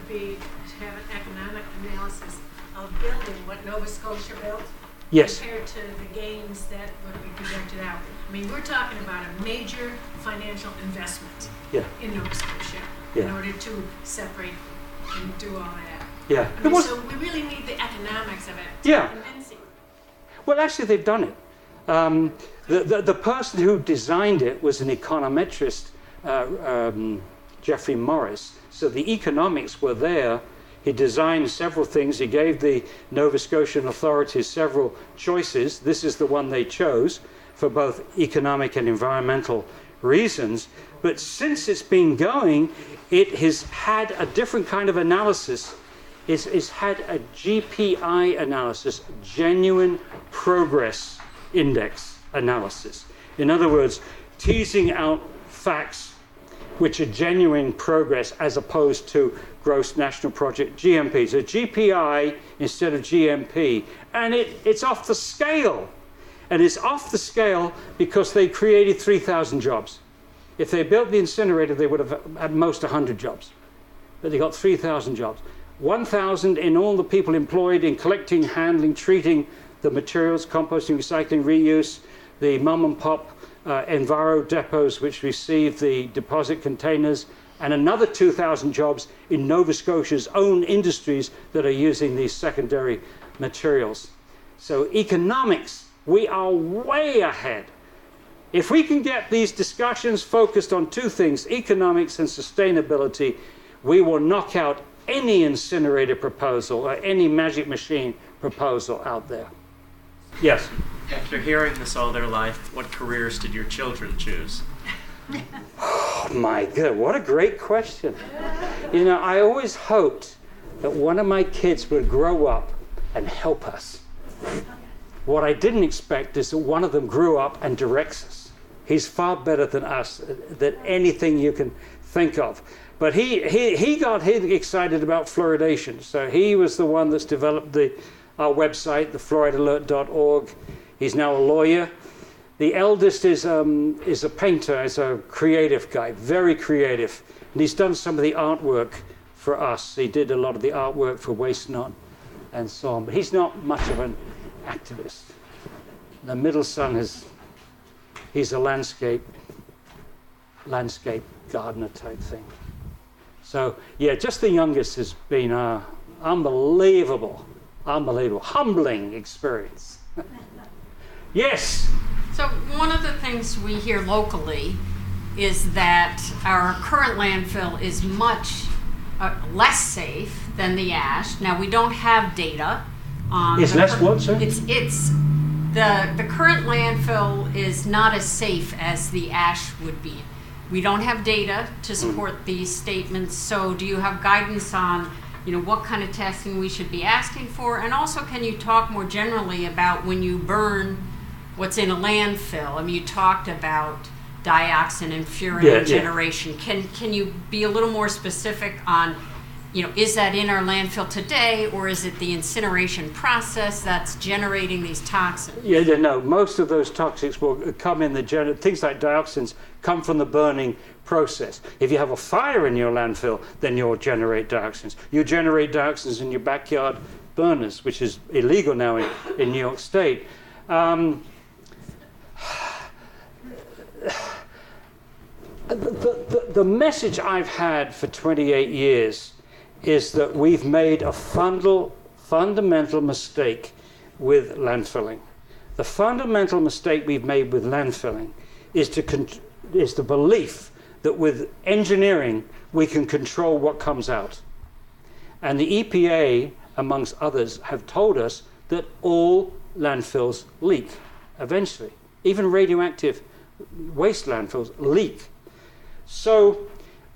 would be to have an economic analysis of building what Nova Scotia built Yes. compared to the gains that would be projected out. I mean, we're talking about a major financial investment Yeah. in Nova Scotia in order to separate and do all that. Yeah. I mean, so we really need the economics of it to Yeah. be convincing. Well, actually, they've done it. The person who designed it was an econometrist, Geoffrey Morris. So the economics were there. He designed several things. He gave the Nova Scotian authorities several choices. This is the one they chose for both economic and environmental reasons. But since it's been going, it has had a different kind of analysis. It's had a GPI analysis, genuine progress index analysis. In other words, teasing out facts which are genuine progress as opposed to gross national project, GNP. So GPI instead of GNP. And it's off the scale. And it's off the scale because they created 3,000 jobs. If they built the incinerator, they would have at most 100 jobs. But they got 3,000 jobs. 1,000 in all the people employed in collecting, handling, treating the materials, composting, recycling, reuse, the mom and pop Enviro depots which receive the deposit containers, and another 2,000 jobs in Nova Scotia's own industries that are using these secondary materials. So economics, we are way ahead. If we can get these discussions focused on two things, economics and sustainability, we will knock out any incinerator proposal or any magic machine proposal out there. Yes? After hearing this all their life, what careers did your children choose? Oh my God, what a great question. You know, I always hoped that one of my kids would grow up and help us. What I didn't expect is that one of them grew up and directs us. He's far better than us, than anything you can think of. But he got excited about fluoridation. So he was the one that's developed our website, the fluoridalert.org. He's now a lawyer. The eldest is a painter, is a creative guy, very creative. And he's done some of the artwork for us. He did a lot of the artwork for Waste Not and so on. But he's not much of an activist. The middle son he's a landscape gardener type thing. So yeah, just the youngest has been unbelievable, humbling experience. Yes? So one of the things we hear locally is that our current landfill is much less safe than the ash. Now we don't have data on... Is less what, sir? The current landfill is not as safe as the ash would be. We don't have data to support these statements, so do you have guidance on what kind of testing we should be asking for? And also, can you talk more generally about when you burn what's in a landfill? I mean, you talked about dioxin and furan generation. Can you be a little more specific on, is that in our landfill today, or is it the incineration process that's generating these toxins? No, most of those toxics will come in things like dioxins come from the burning process. If you have a fire in your landfill, then you'll generate dioxins. You generate dioxins in your backyard burners, which is illegal now in New York State. The message I've had for 28 years is that we've made a fundamental mistake with landfilling. The fundamental mistake we've made with landfilling is the belief that with engineering we can control what comes out. And the EPA, amongst others, have told us that all landfills leak eventually. Even radioactive waste landfills leak. So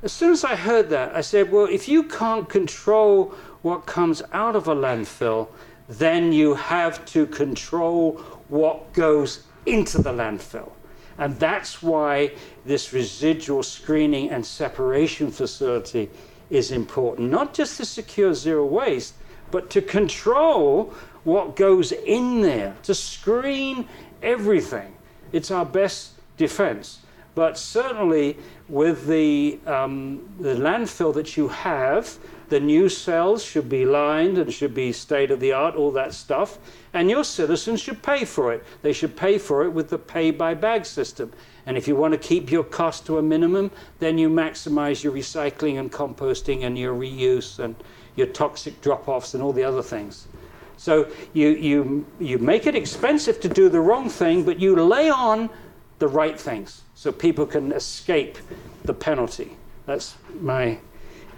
as soon as I heard that, I said, well, if you can't control what comes out of a landfill, then you have to control what goes into the landfill. And that's why this residual screening and separation facility is important, not just to secure zero waste, but to control what goes in there, to screen everything. It's our best defense. But certainly with the landfill that you have, the new cells should be lined and should be state-of-the-art, all that stuff. And your citizens should pay for it. They should pay for it with the pay-by-bag system. And if you want to keep your cost to a minimum, then you maximize your recycling and composting and your reuse and your toxic drop-offs and all the other things. So you make it expensive to do the wrong thing, but you lay on the right things so people can escape the penalty. That's my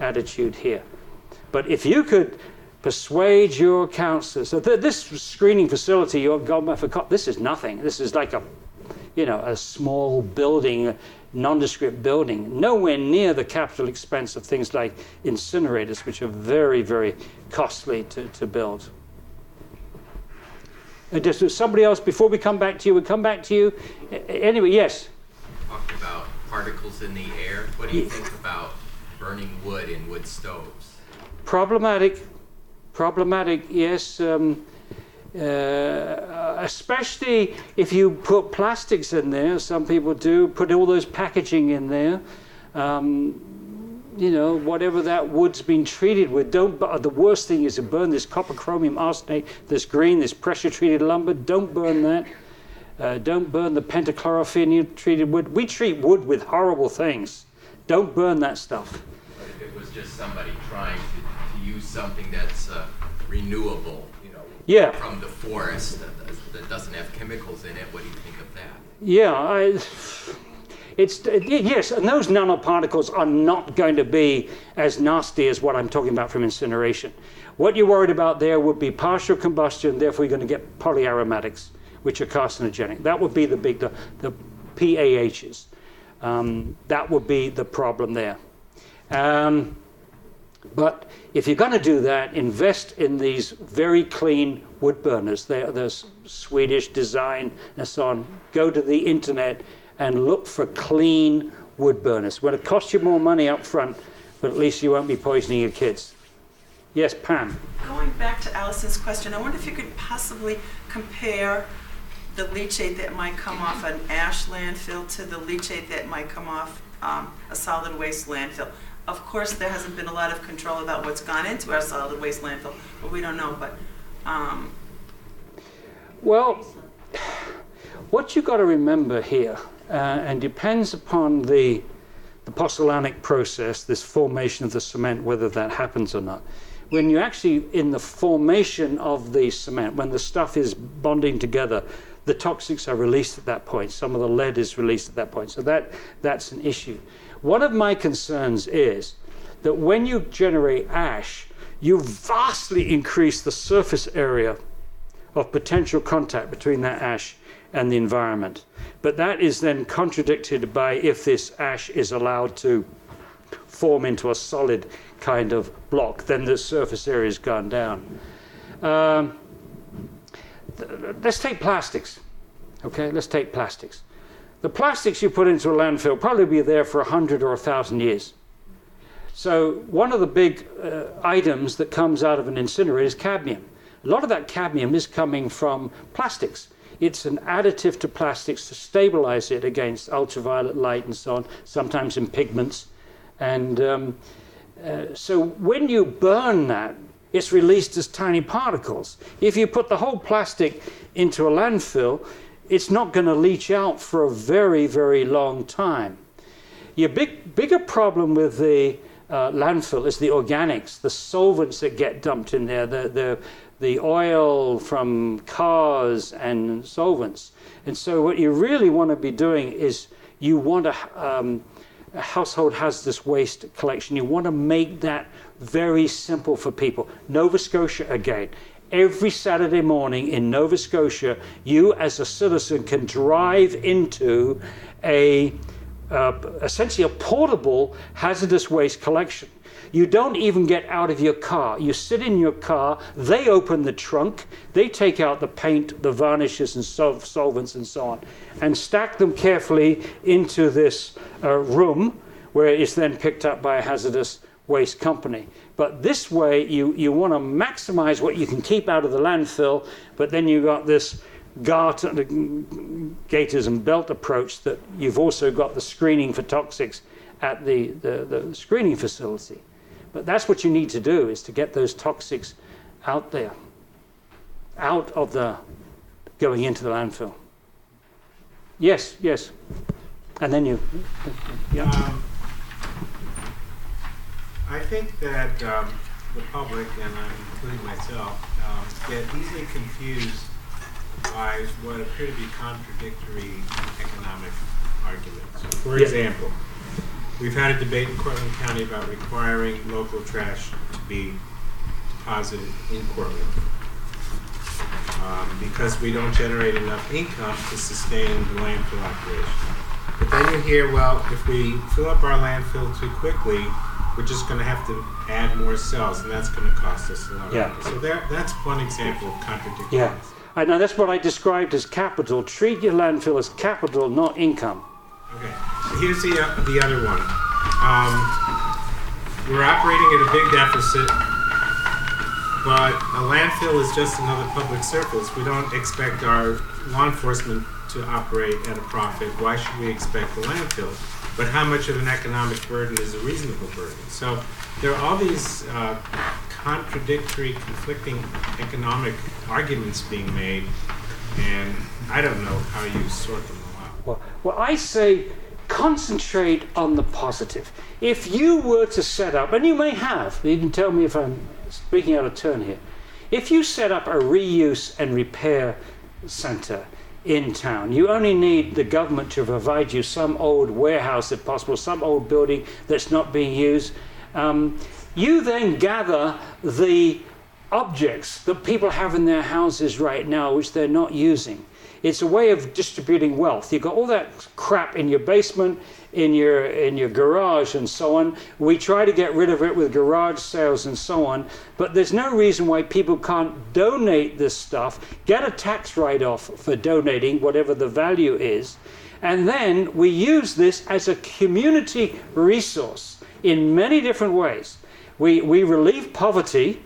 attitude here. But if you could persuade your councillors, so this screening facility, this is nothing. This is like a small building, a nondescript building, nowhere near the capital expense of things like incinerators, which are very, very costly to build. Just somebody else, before we come back to you, we'll come back to you. Anyway, yes? Talked about particles in the air. What do you think about burning wood in wood stoves? Problematic, yes. Especially if you put plastics in there, some people do, put all those packaging in there. Whatever that wood's been treated with, the worst thing is to burn this copper, chromium, arsenate, this green, this pressure-treated lumber. Don't burn that. Don't burn the pentachlorophenol-treated wood. We treat wood with horrible things. Don't burn that stuff. But if it was just somebody trying to use something that's renewable, from the forest that doesn't have chemicals in it, what do you think of that? Yeah, yes, and those nanoparticles are not going to be as nasty as what I'm talking about from incineration. What you're worried about there would be partial combustion, therefore you're going to get polyaromatics, which are carcinogenic. That would be the PAHs. That would be the problem there. But if you're going to do that, invest in these very clean wood burners. They're Swedish design and so on. Go to the internet and look for clean wood burners. It's going to cost you more money up front, but at least you won't be poisoning your kids. Yes, Pam? Going back to Allison's question, I wonder if you could possibly compare the leachate that might come off an ash landfill to the leachate that might come off a solid waste landfill. Of course, there hasn't been a lot of control about what's gone into our solid waste landfill, but we don't know. But well, what you've got to remember here, and depends upon the pozzolanic process, this formation of the cement, whether that happens or not. When you're actually in the formation of the cement, when the stuff is bonding together, the toxics are released at that point. Some of the lead is released at that point. So that's an issue. One of my concerns is that when you generate ash, you vastly increase the surface area of potential contact between that ash and the environment. But that is then contradicted by if this ash is allowed to form into a solid kind of block, then the surface area has gone down. Let's take plastics. Okay, let's take plastics. The plastics you put into a landfill probably be there for 100 or 1,000 years. So one of the big items that comes out of an incinerator is cadmium. A lot of that cadmium is coming from plastics. It's an additive to plastics to stabilize it against ultraviolet light and so on, sometimes in pigments. And so when you burn that, it's released as tiny particles. If you put the whole plastic into a landfill, it's not going to leach out for a very, very long time. Your bigger problem with the landfill is the organics, the solvents that get dumped in there, the oil from cars and solvents. And so what you really want to be doing is you want a household hazardous waste collection. You want to make that very simple for people. Nova Scotia again. Every Saturday morning in Nova Scotia, you as a citizen can drive into essentially a portable hazardous waste collection. You don't even get out of your car. You sit in your car, they open the trunk, they take out the paint, the varnishes and solvents and so on, and stack them carefully into this room where it's then picked up by a hazardous waste company. But this way, you want to maximize what you can keep out of the landfill, but then you've got this gaiters and belt approach that you've also got the screening for toxics at the screening facility. But that's what you need to do, is to get those toxics out there, out of the going into the landfill. Yes. And then you, yeah. I think that the public, and I'm including myself, get easily confused by what appear to be contradictory economic arguments. For example, we've had a debate in Cortland County about requiring local trash to be deposited in Cortland because we don't generate enough income to sustain the landfill operation. But then you hear, well, if we fill up our landfill too quickly, we're just going to have to add more cells, and that's going to cost us a lot. Yeah. So that's one example of contradiction. Yeah. I know that's what I described as capital. Treat your landfill as capital, not income. Okay. Here's the other one. We're operating at a big deficit, but a landfill is just another public surface. We don't expect our law enforcement to operate at a profit. Why should we expect the landfill? But how much of an economic burden is a reasonable burden? So there are all these contradictory, conflicting economic arguments being made, and I don't know how you sort them all out. Well, I say concentrate on the positive. If you were to set up, and you may have, you can tell me if I'm speaking out of turn here, if you set up a reuse and repair center in town, you only need the government to provide you some old warehouse, if possible, some old building that's not being used. You then gather the objects that people have in their houses right now which they're not using. It's a way of distributing wealth. You've got all that crap in your basement, in your garage and so on. We try to get rid of it with garage sales and so on, but there's no reason why people can't donate this stuff, get a tax write-off for donating whatever the value is, and then we use this as a community resource in many different ways. We relieve poverty.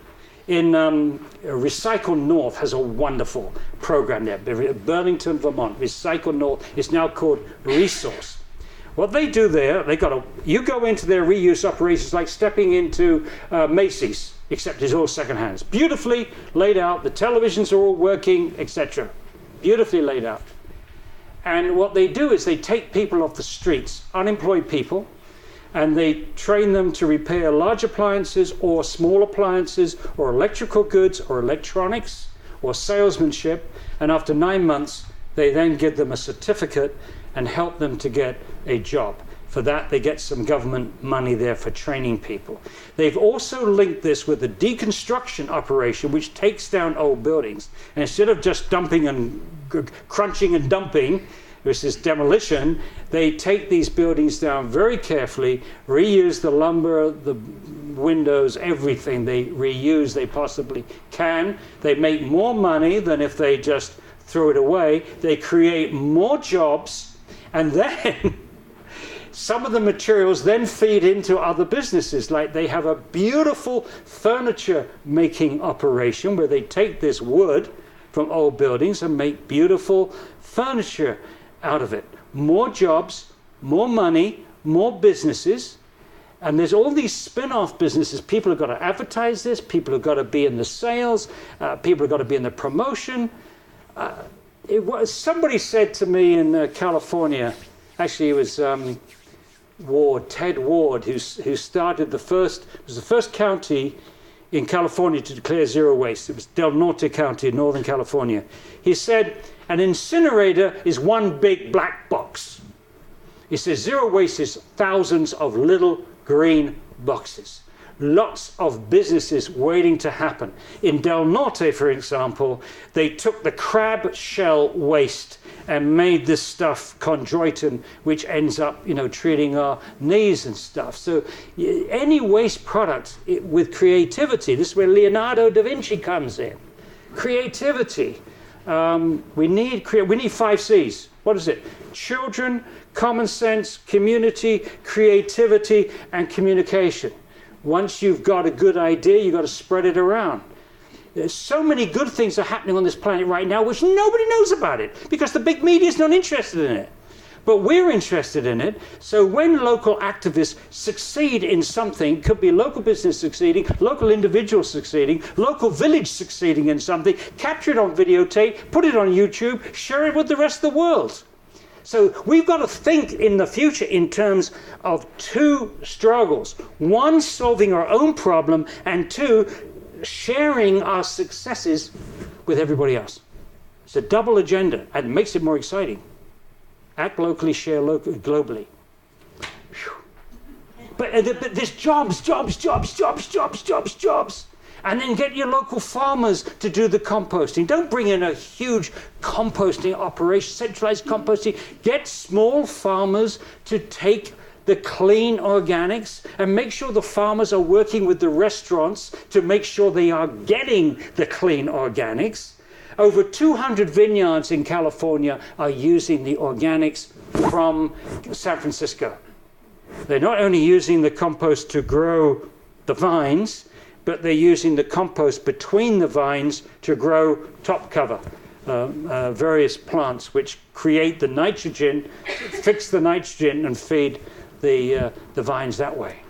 In Recycle North has a wonderful program there. Burlington, Vermont, Recycle North is now called Resource. What they do there, you go into their reuse operations like stepping into Macy's, except it's all secondhand. It's beautifully laid out. The televisions are all working, etc. Beautifully laid out. And what they do is they take people off the streets, unemployed people, and they train them to repair large appliances or small appliances or electrical goods or electronics or salesmanship. And after 9 months, they then give them a certificate and help them to get a job. For that, they get some government money there for training people. They've also linked this with a deconstruction operation, which takes down old buildings. And instead of just dumping and crunching and dumping, which is demolition, they take these buildings down very carefully, reuse the lumber, the windows, everything they reuse they possibly can. They make more money than if they just throw it away. They create more jobs, and then some of the materials then feed into other businesses. Like they have a beautiful furniture making operation where they take this wood from old buildings and make beautiful furniture out of it. More jobs, more money, more businesses, and there's all these spin-off businesses. People have got to advertise this, people have got to be in the sales, people have got to be in the promotion. Somebody said to me in California, actually it was Ted Ward, who started it was the first county in California to declare zero waste. It was Del Norte County in Northern California. He said, an incinerator is one big black box. He says zero waste is thousands of little green boxes. Lots of businesses waiting to happen. In Del Norte, for example, they took the crab shell waste and made this stuff chondroitin, which ends up, treating our knees and stuff. So any waste product with creativity, this is where Leonardo da Vinci comes in. Creativity. We need 5 C's. What is it? Children, common sense, community, creativity, and communication. Once you've got a good idea, you've got to spread it around. There's so many good things are happening on this planet right now which nobody knows about it because the big media is not interested in it. But we're interested in it. So when local activists succeed in something, could be local business succeeding, local individuals succeeding, local village succeeding in something, capture it on videotape, put it on YouTube, share it with the rest of the world. So we've got to think in the future in terms of two struggles. One, solving our own problem, and two, sharing our successes with everybody else. It's a double agenda and it makes it more exciting. Act locally, share globally. But there's jobs. And then get your local farmers to do the composting. Don't bring in a huge composting operation, centralized composting. Get small farmers to take the clean organics and make sure the farmers are working with the restaurants to make sure they are getting the clean organics. Over 200 vineyards in California are using the organics from San Francisco. They're not only using the compost to grow the vines, but they're using the compost between the vines to grow top cover, various plants which create the nitrogen, fix the nitrogen and feed the vines that way.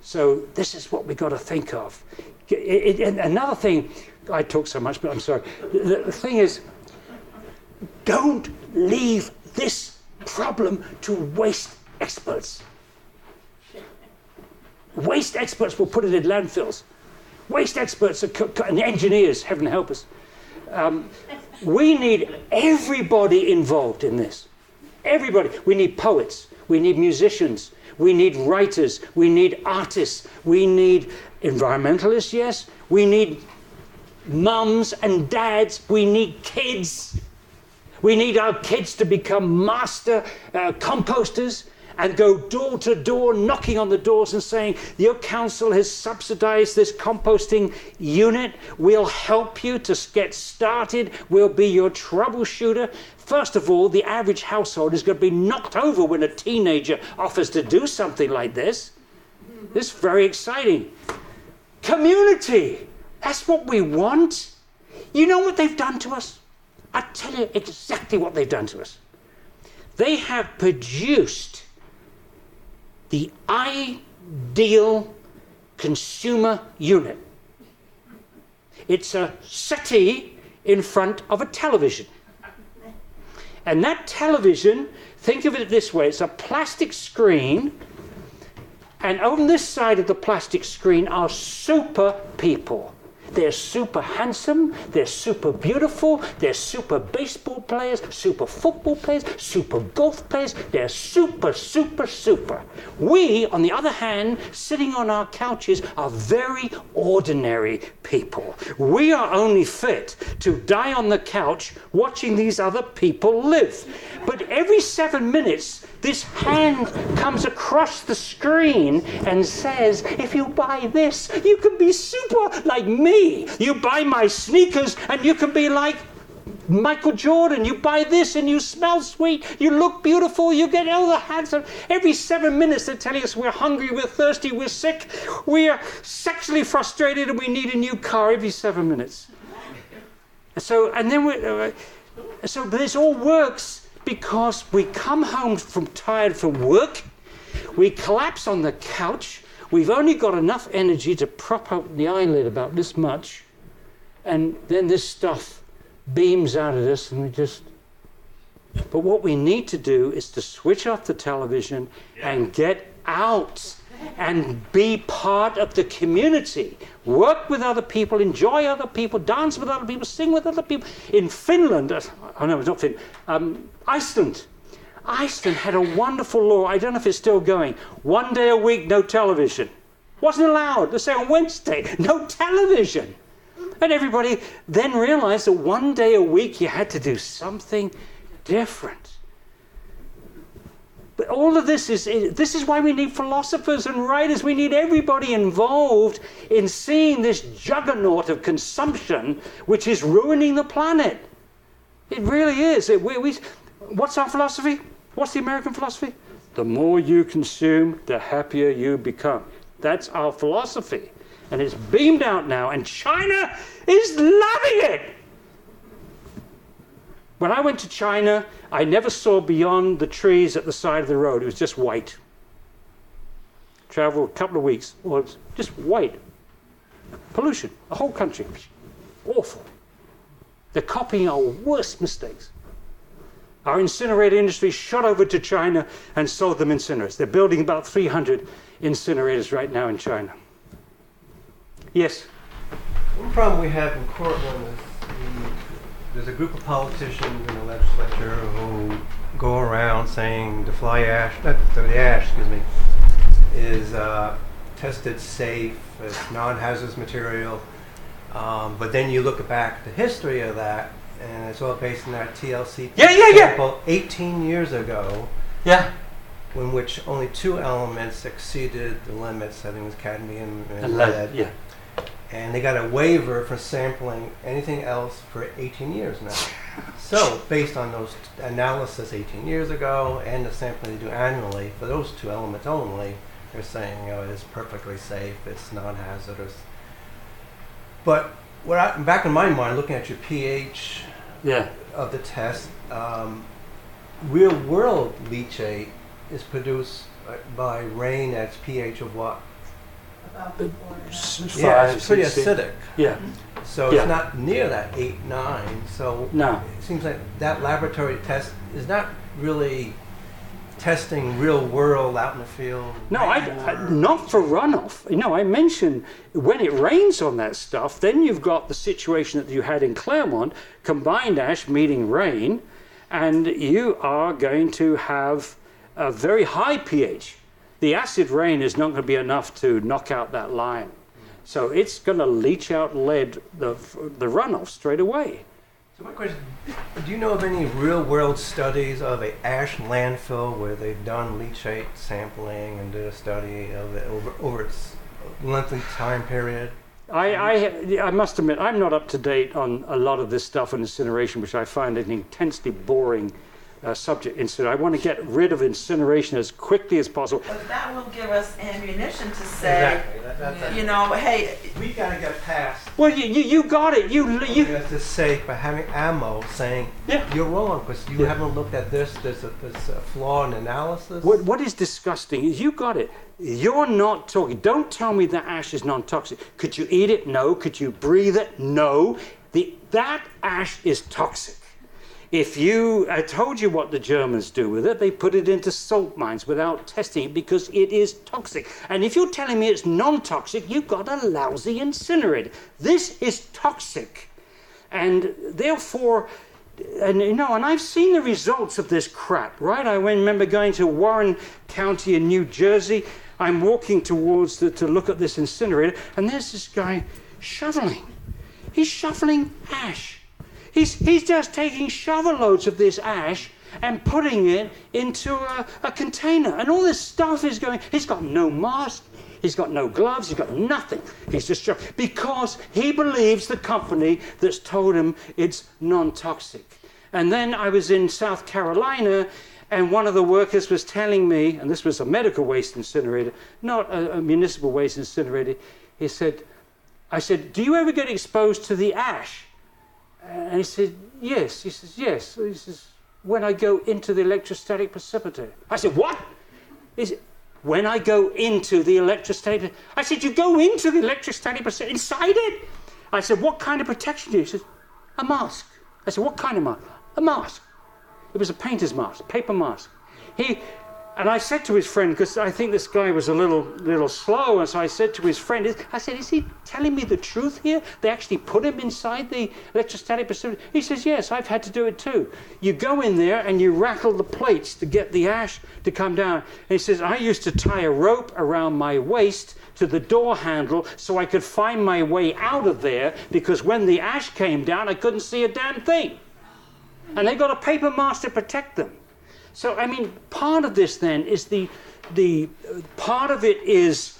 So this is what we've got to think of. Another thing, I talk so much, but I'm sorry. The thing is, don't leave this problem to waste experts. Waste experts will put it in landfills. Waste experts and engineers, heaven help us. We need everybody involved in this. Everybody. We need poets. We need musicians. We need writers. We need artists. We need environmentalists, yes. We need mums and dads. We need kids. We need our kids to become master composters and go door to door, knocking on the doors and saying, your council has subsidized this composting unit. We'll help you to get started. We'll be your troubleshooter. First of all, the average household is going to be knocked over when a teenager offers to do something like this. This is very exciting. Community. That's what we want. You know what they've done to us? I'll tell you exactly what they've done to us. They have produced the ideal consumer unit. It's a settee in front of a television. And that television, think of it this way, it's a plastic screen, and on this side of the plastic screen are super people. They're super handsome, they're super beautiful, they're super baseball players, super football players, super golf players, they're super, super, super. We, on the other hand, sitting on our couches, are very ordinary people. We are only fit to die on the couch watching these other people live. But every 7 minutes, this hand comes across the screen and says, if you buy this, you can be super like me. You buy my sneakers and you can be like Michael Jordan. You buy this and you smell sweet. You look beautiful. You get all the handsome. Every 7 minutes they're telling us we're hungry, we're thirsty, we're sick, we're sexually frustrated and we need a new car every 7 minutes. So this all works because we come home tired from work, we collapse on the couch, we've only got enough energy to prop up the eyelid about this much, and then this stuff beams out at us and we just... But what we need to do is to switch off the television and get out and be part of the community. Work with other people, enjoy other people, dance with other people, sing with other people. In Finland, oh no, it's not Finland, Iceland. Iceland had a wonderful law, I don't know if it's still going, 1 day a week, no television. Wasn't allowed. They say on Wednesday, no television. And everybody then realized that 1 day a week you had to do something different. But all of this is why we need philosophers and writers. We need everybody involved in seeing this juggernaut of consumption which is ruining the planet. It really is. What's our philosophy? What's the American philosophy? The more you consume, the happier you become. That's our philosophy. And it's beamed out now, and China is loving it. When I went to China, I never saw beyond the trees at the side of the road. It was just white. Traveled a couple of weeks, well, it was just white. Pollution, the whole country. Awful. They're copying our worst mistakes. Our incinerator industry shot over to China and sold them incinerators. They're building about 300 incinerators right now in China. Yes? One problem we have in Cortland is there's a group of politicians in the legislature who go around saying the ash, is tested safe, it's non-hazardous material. But then you look back at the history of that, and it's all based on that TLC sample 18 years ago. Yeah. In which only 2 elements exceeded the limits. I think it was cadmium and lead. Yeah. And they got a waiver for sampling anything else for 18 years now. So, based on those analysis 18 years ago and the sampling they do annually for those 2 elements only, they're saying, it's perfectly safe, it's non-hazardous. But back in my mind, looking at your pH of the test, real-world leachate is produced by rain at its pH of what? Yeah, it's pretty acidic. Yeah. So it's not near that 8, 9. So no. It seems like that laboratory test is not really testing real world out in the field. No, not for runoff. I mentioned when it rains on that stuff, then you've got the situation that you had in Claremont, combined ash meeting rain, and you are going to have a very high pH. The acid rain is not going to be enough to knock out that line. So it's going to leach out lead, the runoff straight away. So my question, do you know of any real-world studies of a ash landfill where they've done leachate sampling and did a study of it over its lengthy time period? I must admit, I'm not up to date on a lot of this stuff on incineration, which I find an intensely boring subject. I want to get rid of incineration as quickly as possible. But that will give us ammunition to say, hey, we got to get past. Well, you got it. You have to say by having ammo saying you're wrong because you haven't looked at this. There's a flaw in analysis. What is disgusting is you got it. You're not talking. Don't tell me that ash is non-toxic. Could you eat it? No. Could you breathe it? No. That ash is toxic. I told you what the Germans do with it. They put it into salt mines without testing it because it is toxic. And if you're telling me it's non-toxic, you've got a lousy incinerator. This is toxic. And therefore, and I've seen the results of this crap, right? I remember going to Warren County in New Jersey. I'm walking towards to look at this incinerator, and there's this guy shoveling. He's shoveling ash. He's just taking shovel loads of this ash and putting it into a container. And all this stuff is going, he's got no mask, he's got no gloves, he's got nothing. He's just because he believes the company that's told him it's non-toxic. And then I was in South Carolina, and one of the workers was telling me, and this was a medical waste incinerator, not a municipal waste incinerator, I said, do you ever get exposed to the ash? And he said, yes. He says, yes. He says, when I go into the electrostatic precipitator. I said, what? He said, when I go into the electrostatic. I said, you go into the electrostatic precipitator, inside it? I said, what kind of protection do you? He said, a mask. I said, what kind of mask? A mask. It was a painter's mask, paper mask. And I said to his friend, because I think this guy was a little slow, and so I said to his friend, is he telling me the truth here? They actually put him inside the electrostatic precipitator? He says, yes, I've had to do it too. You go in there and you rattle the plates to get the ash to come down. And he says, I used to tie a rope around my waist to the door handle so I could find my way out of there, because when the ash came down, I couldn't see a damn thing. And they got a paper mask to protect them. So, part of this then is the part of it is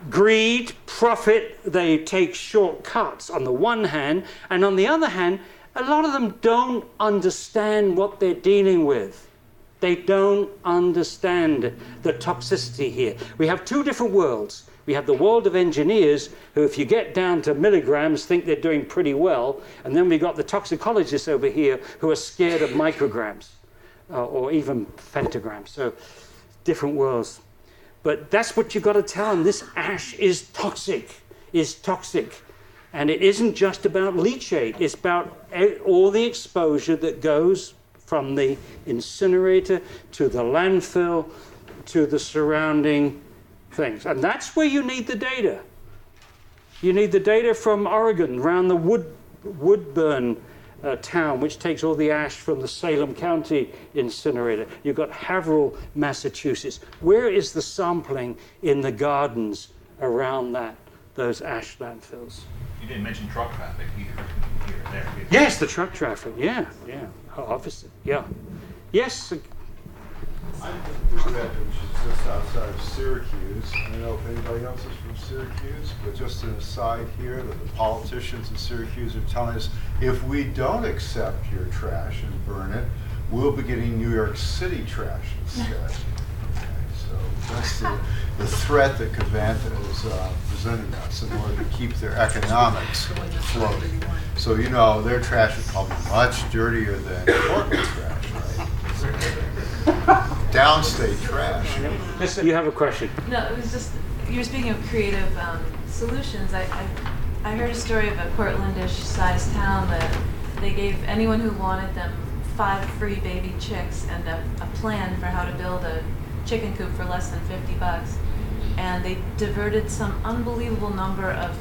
greed, profit. They take shortcuts on the one hand, and on the other hand, a lot of them don't understand what they're dealing with. They don't understand the toxicity here. We have two different worlds. We have the world of engineers who, if you get down to milligrams, think they're doing pretty well. And then we've got the toxicologists over here who are scared of micrograms or even pentagrams. So different worlds. But that's what you've got to tell them. This ash is toxic. And it isn't just about leachate. It's about all the exposure that goes from the incinerator to the landfill to the surrounding things. And that's where you need the data. You need the data from Oregon, around the Woodburn town, which takes all the ash from the Salem County incinerator. You've got Haverhill, Massachusetts. Where is the sampling in the gardens around those ash landfills? You didn't mention truck traffic either, here or there. Yes, the truck traffic, yeah. Obviously, yeah. Yes. I'm from Connett, which is just outside of Syracuse. I don't know if anybody else is from Syracuse, but just an aside here that the politicians in Syracuse are telling us if we don't accept your trash and burn it, we'll be getting New York City trash instead. Okay, so that's the threat that Covanta is presenting us in order to keep their economics floating. So, you know, their trash is probably much dirtier than Cortland trash, right? Downstate trash. Listen, you have a question. No, it was just, you were speaking of creative solutions. I heard a story of a Cortlandish sized town that they gave anyone who wanted them 5 free baby chicks and a plan for how to build a chicken coop for less than $50. And they diverted some unbelievable number of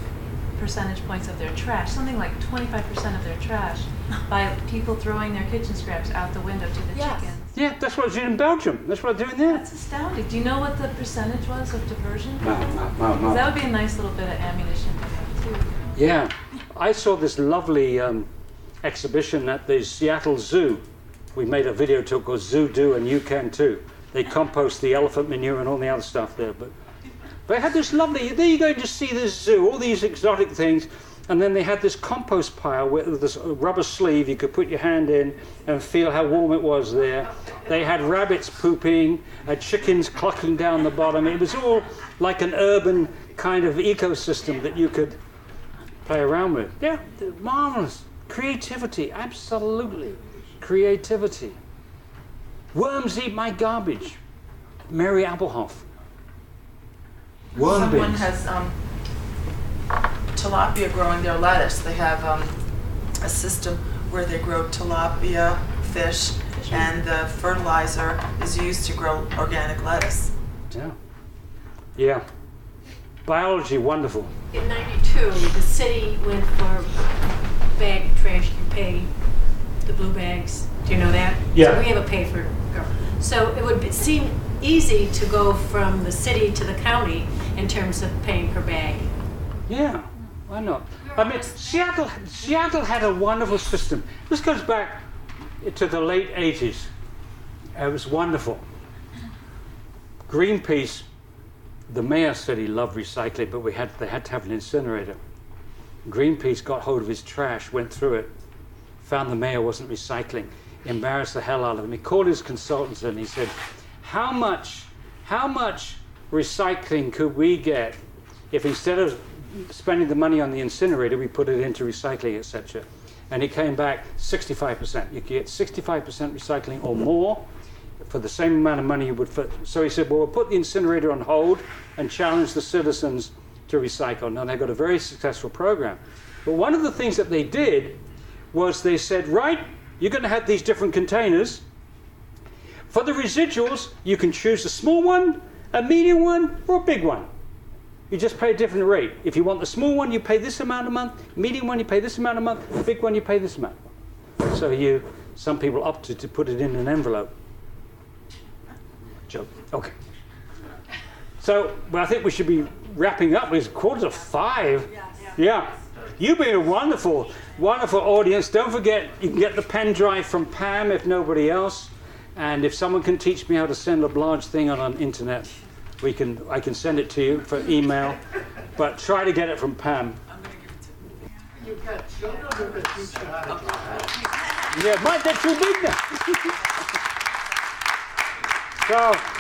percentage points of their trash, something like 25% of their trash, by people throwing their kitchen scraps out the window to the chickens. Yeah, that's what I did in Belgium. That's what I'm doing there. That's astounding. Do you know what the percentage was of diversion? No. That would be a nice little bit of ammunition for them, too. Yeah. I saw this lovely exhibition at the Seattle Zoo. We made a video talk called Zoo Do and You Can Too. They compost the elephant manure and all the other stuff there. But they had this lovely, there you go to see this zoo, all these exotic things. And then they had this compost pile with this rubber sleeve you could put your hand in and feel how warm it was there. They had rabbits pooping, chickens clucking down the bottom. It was all like an urban kind of ecosystem that you could play around with. Yeah, marvelous. Creativity, absolutely. Creativity. Worms eat my garbage. Mary Applehoff. Worm Someone beans. has tilapia growing their lettuce. They have a system where they grow tilapia, fish, and the fertilizer is used to grow organic lettuce. Yeah. Biology, wonderful. In '92, the city went for bag trash to pay the blue bags. Do you know that? Yeah. So we have a pay for. So it would seem easy to go from the city to the county in terms of paying per bag. Yeah, why not? I mean, Seattle had a wonderful system. This goes back to the late 80s. It was wonderful. Greenpeace, the mayor said he loved recycling, but they had to have an incinerator. Greenpeace got hold of his trash, went through it, found the mayor wasn't recycling, embarrassed the hell out of him. He called his consultants and he said, how much recycling could we get if instead of spending the money on the incinerator, we put it into recycling, etc. And he came back 65%. You could get 65% recycling or more for the same amount of money you would. So he said, well, we'll put the incinerator on hold and challenge the citizens to recycle. Now, they've got a very successful program. But one of the things that they did was they said, right, you're going to have these different containers. For the residuals, you can choose a small one, a medium one, or a big one. You just pay a different rate. If you want the small one, you pay this amount a month. Medium one, you pay this amount a month. The big one, you pay this amount. So some people opted to put it in an envelope. Joke. Okay. So, well, I think we should be wrapping up. It's 4:45. Yeah. You've been a wonderful, wonderful audience. Don't forget, you can get the pen drive from Pam if nobody else. And if someone can teach me how to send a large thing on an internet, I can send it to you for email. But try to get it from Pam. I'm going to give it to you. Yeah, might get too big now. Ciao.